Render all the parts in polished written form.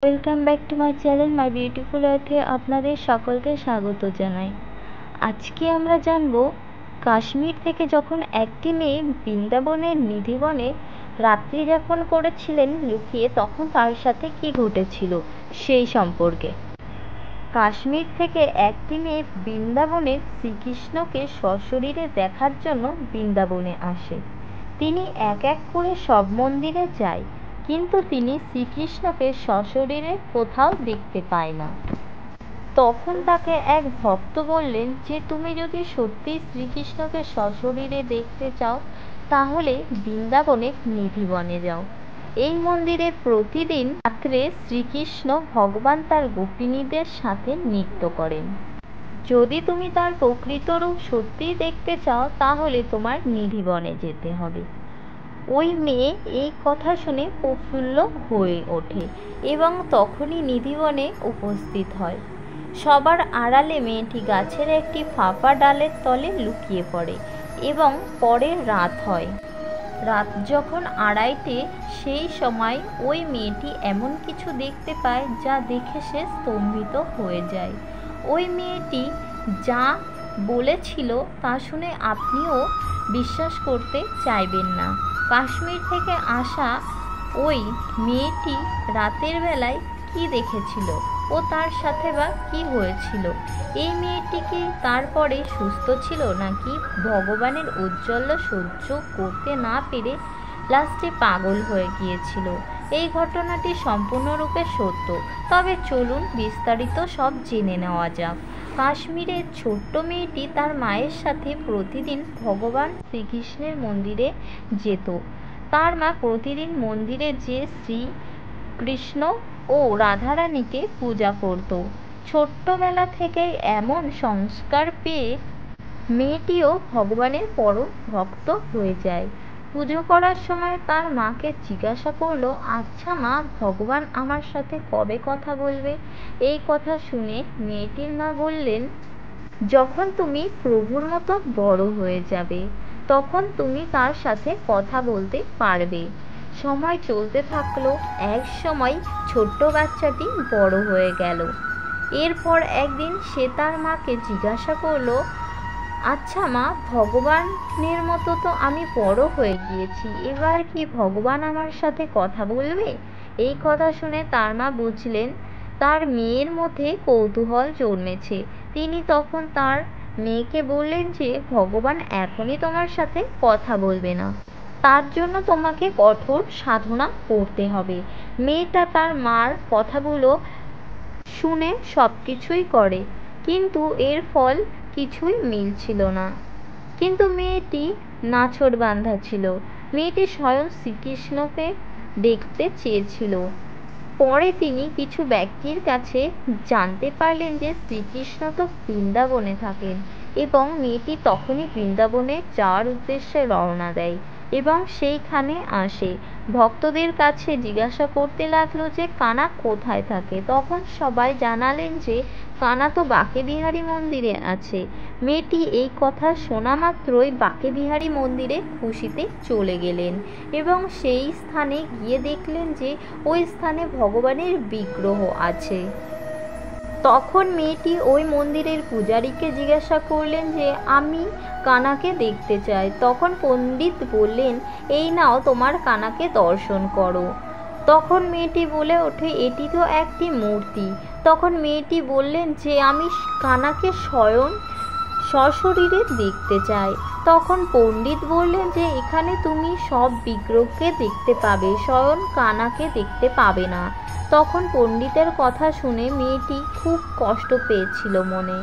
Welcome back to my channel my beautiful আর্থে আপনাদের সকলকে স্বাগত জানাই। আজকে আমরা জানব কাশ্মীর থেকে যখন একটি মেয়ে বৃন্দাবনের নিধিবনে রাত্রি যাপন করেছিলেন লুকিয়ে, তখন তার সাথে কি ঘটেছিল সেই সম্পর্কে। কাশ্মীর থেকে একটি মেয়ে বৃন্দাবনে শ্রীকৃষ্ণকে সশরীরে দেখার জন্য বৃন্দাবনে আসে। তিনি এক এক করে সব মন্দিরে যায়, কিন্তু তিনি শ্রীকৃষ্ণকে সশরীরে কোথাও দেখতে পায় না। তখন তাকে এক ভক্ত বললেন যে তুমি যদি সত্যি শ্রীকৃষ্ণকে সশরীরে দেখতে চাও তাহলে বৃন্দাবনে নিধিবনে যাও। এই মন্দিরে প্রতিদিন রাত্রে শ্রীকৃষ্ণ ভগবান তার গোপিনীদের সাথে নৃত্য করেন। যদি তুমি তার প্রকৃত রূপ সত্যিই দেখতে চাও তাহলে তোমার নিধিবনে যেতে হবে। ওই মেয়ে এই কথা শুনে প্রফুল্ল হয়ে ওঠে এবং তখনই নিধিবনে উপস্থিত হয়। সবার আড়ালে মেয়েটি গাছের একটি ফাঁপা ডালের তলে লুকিয়ে পড়ে এবং পরে রাত হয়। রাত যখন 2:30, সেই সময় ওই মেয়েটি এমন কিছু দেখতে পায় যা দেখে সে স্তম্ভিত হয়ে যায়। ওই মেয়েটি যা বলেছিল তা শুনে আপনিও বিশ্বাস করতে চাইবেন না। কাশ্মীর থেকে আসা ওই মেয়েটি রাতের বেলায় কি দেখেছিল ও তার সাথে বা কি হয়েছিল? এই মেয়েটি কি তারপরে সুস্থ ছিল, নাকি ভগবানের ঔজ্জ্বল্য সহ্য করতে না পেরে লাস্টে পাগল হয়ে গিয়েছিল? এই ঘটনাটি সম্পূর্ণরূপে সত্য, তবে চলুন বিস্তারিত সব জেনে নেওয়া যাক। কাশ্মীরের ছোট্ট মেয়েটি তার মায়ের সাথে প্রতিদিন ভগবান শ্রীকৃষ্ণের মন্দিরে যেত। তার মা প্রতিদিন মন্দিরে যে শ্রীকৃষ্ণ ও রাধারানীকে পূজা করত। ছোট্টবেলা থেকেই এমন সংস্কার পেয়ে মেয়েটিও ভগবানের পরম ভক্ত হয়ে যায়। পুজো করার সময় তার মাকে জিজ্ঞাসা করলো, আচ্ছা মা, ভগবান আমার সাথে কবে কথা বলবে? এই কথা শুনে মেয়েটির মা বললেন, যখন তুমি প্রভুর মতো বড় হয়ে যাবে তখন তুমি তার সাথে কথা বলতে পারবে। সময় চলতে থাকলো। এক সময় ছোট্ট বাচ্চাটি বড় হয়ে গেল। এরপর একদিন সে তার মাকে জিজ্ঞাসা করলো, আচ্ছা মা, ভগবানের মতো তো আমি বড় হয়ে গিয়েছি, এবার কি ভগবান আমার সাথে কথা বলবে? এই কথা শুনে তার মা বুঝলেন তার মেয়ের মধ্যে কৌতূহল জন্মেছে। তিনি তখন তার মেয়েকে বললেন যে ভগবান এখনই তোমার সাথে কথা বলবে না, তার জন্য তোমাকে কঠোর সাধনা করতে হবে। মেয়েটা তার মার কথাগুলো শুনে সব কিছুই করে, কিন্তু এর ফল কিছুই মিলছিল না। কিন্তু মেয়েটি নাছোড়বান্দা ছিল। মেয়েটি স্বয়ং শ্রীকৃষ্ণকে দেখতে চেয়েছিল। পরে তিনি কিছু ব্যক্তির কাছে জানতে পারলেন যে শ্রীকৃষ্ণ তো বৃন্দাবনে থাকেন, এবং মেয়েটি তখনই বৃন্দাবনে যাওয়ার উদ্দেশ্যে রওনা দেয় এবং সেইখানে আসে। ভক্তদের কাছে জিজ্ঞাসা করতে লাগলো যে কানা কোথায় থাকে। তখন সবাই জানালেন যে কানা তো বাঁকেবিহারী মন্দিরে আছে। মেয়েটি এই কথা শোনা মাত্রই বাঁকেবিহারী মন্দিরে খুশিতে চলে গেলেন এবং সেই স্থানে গিয়ে দেখলেন যে ওই স্থানে ভগবানের বিগ্রহ আছে। তখন মেয়েটি ওই মন্দিরের পূজারীকে জিজ্ঞাসা করলেন যে আমি কানাকে দেখতে চাই। তখন পণ্ডিত বললেন, এই নাও, তোমার কানাকে দর্শন করো। তখন মেয়েটি বলে ওঠে, এটি তো একটি মূর্তি। তখন মেয়েটি বললেন যে আমি কানাকে স্বয়ং সশরীরে দেখতে চাই। তখন পণ্ডিত বললেন যে এখানে তুমি সব বিগ্রহকে দেখতে পাবে, স্বয়ং কানাকে দেখতে পাবে না। তখন পণ্ডিতের কথা শুনে মেয়েটি খুব কষ্ট পেয়েছিল মনে।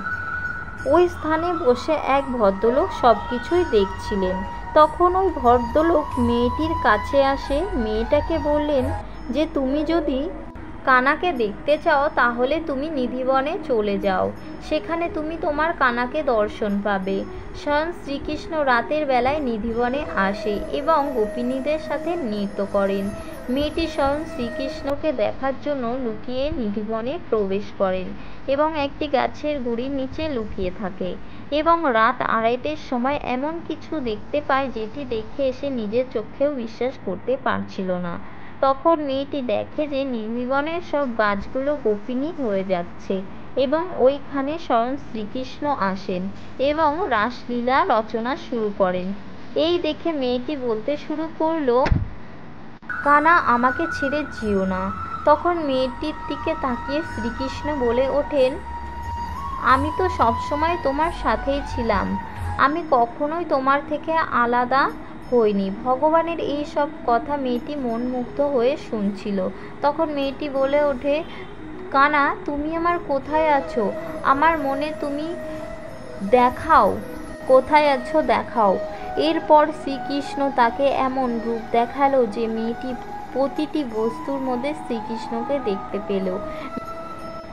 ওই স্থানে বসে এক ভদ্রলোক সব কিছুই দেখছিলেন। তখন ওই ভদ্রলোক মেয়েটির কাছে আসে মেয়েটাকে বললেন যে তুমি যদি কানাকে দেখতে চাও তাহলে তুমি নিধিবনে চলে যাও, সেখানে তুমি তোমার কানাকে দর্শন পাবে। স্বয়ং শ্রীকৃষ্ণ রাতের বেলায় নিধিবনে আসে এবং গোপিনীদের সাথে নৃত্য করেন। মেয়েটি স্বয়ং শ্রীকৃষ্ণকে দেখার জন্য লুকিয়ে নিধিবনে প্রবেশ করেন এবং একটি গাছের গুঁড়ির নিচে লুকিয়ে থাকে এবং রাত 2:30-এর সময় এমন কিছু দেখতে পায় যেটি দেখে এসে নিজের চোখেও বিশ্বাস করতে পারছিল না। তখন মেয়েটি দেখে যে নির্মীবনের সব গাছগুলো গোপিনী হয়ে যাচ্ছে এবং ওইখানে স্বয়ং শ্রীকৃষ্ণ আসেন এবং রাসলীলা রচনা শুরু করেন। এই দেখে মেয়েটি বলতে শুরু করলো, কানা আমাকে ছেড়ে যেও না। তখন মেয়েটির দিকে তাকিয়ে শ্রীকৃষ্ণ বলে ওঠেন, আমি তো সবসময় তোমার সাথেই ছিলাম, আমি কখনোই তোমার থেকে আলাদা হইনি। ভগবানের এই সব কথা মেয়েটি মনমুগ্ধ হয়ে শুনছিল। তখন মেয়েটি বলে ওঠে, কানা তুমি আমার কোথায় আছো? আমার মনে তুমি দেখাও, কোথায় আছো দেখাও। এরপর শ্রীকৃষ্ণ তাকে এমন রূপ দেখালো যে মেয়েটি প্রতিটি বস্তুর মধ্যে শ্রীকৃষ্ণকে দেখতে পেল।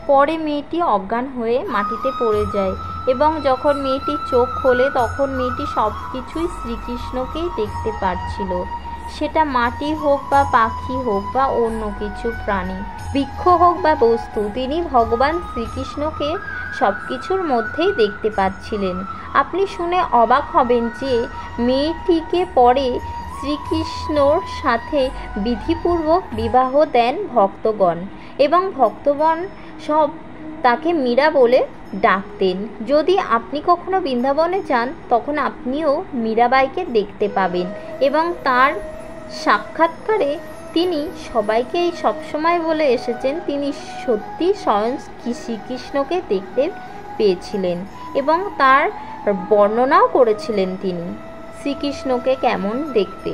পরে মেয়েটি অজ্ঞান হয়ে মাটিতে পড়ে যায় এবং যখন মেয়েটি চোখ খোলে তখন মেয়েটি সব কিছুই শ্রীকৃষ্ণকেই দেখতে পাচ্ছিল। সেটা মাটি হোক বা পাখি হোক বা অন্য কিছু প্রাণী, বৃক্ষ হোক বা বস্তু, তিনি ভগবান শ্রীকৃষ্ণকে সব কিছুর মধ্যেই দেখতে পাচ্ছিলেন। আপনি শুনে অবাক হবেন যে মেয়েটিকে পরে শ্রীকৃষ্ণর সাথে বিধিপূর্বক বিবাহ দেন ভক্তগণ এবং ভক্তগণ সব তাকে মীরা বলে ডাকতেন। যদি আপনি কখনো বৃন্দাবনে যান তখন আপনিও মীরাবাইকে দেখতে পাবেন এবং তার সাক্ষাৎকারে তিনি সবাইকে সবসময় বলে এসেছেন তিনি সত্যি স্বয়ং শ্রীকৃষ্ণকে দেখতে পেয়েছিলেন এবং তার বর্ণনাও করেছিলেন তিনি শ্রীকৃষ্ণকে কেমন দেখতে।